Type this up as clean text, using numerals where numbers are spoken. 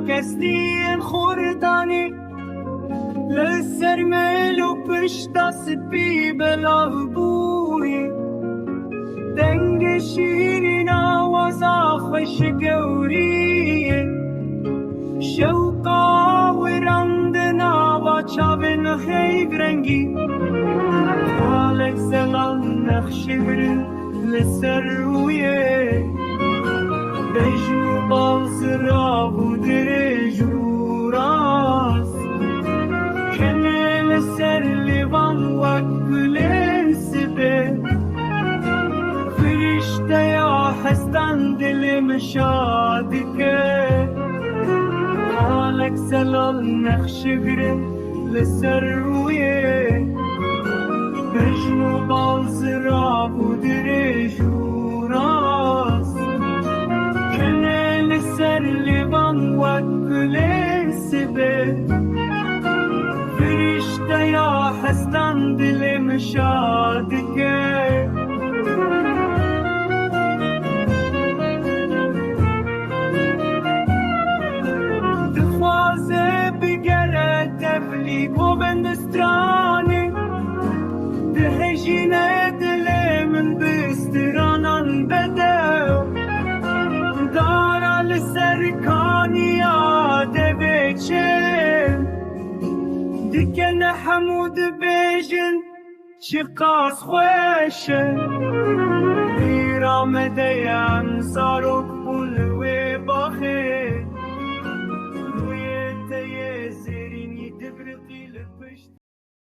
كستی خوردانی لسر ملو پشت سپی بلاه بوی دنگ شیرین آواز خوش گوریه شوقا و رندنا و چاون خیگ رنگی حالک زلال نخش برن لسر رویه بجو باز را بودر جوراس کنه لسر لیوان و گلن سبه فرشته یا هستن دلم شادکه حالک زلال نخش گره لسر رویه بجو باز را بودر جوراس سر لیوان و گل سبه فرشته یا هستن دلم شادکه دخوازه بگره تفلیق و بندسترانه دهجینه دل من بسترانان بده سرکانیا دبچه دکن حمود بیجن چقاس خوشه بیرام دیم ساروک بلوه باخه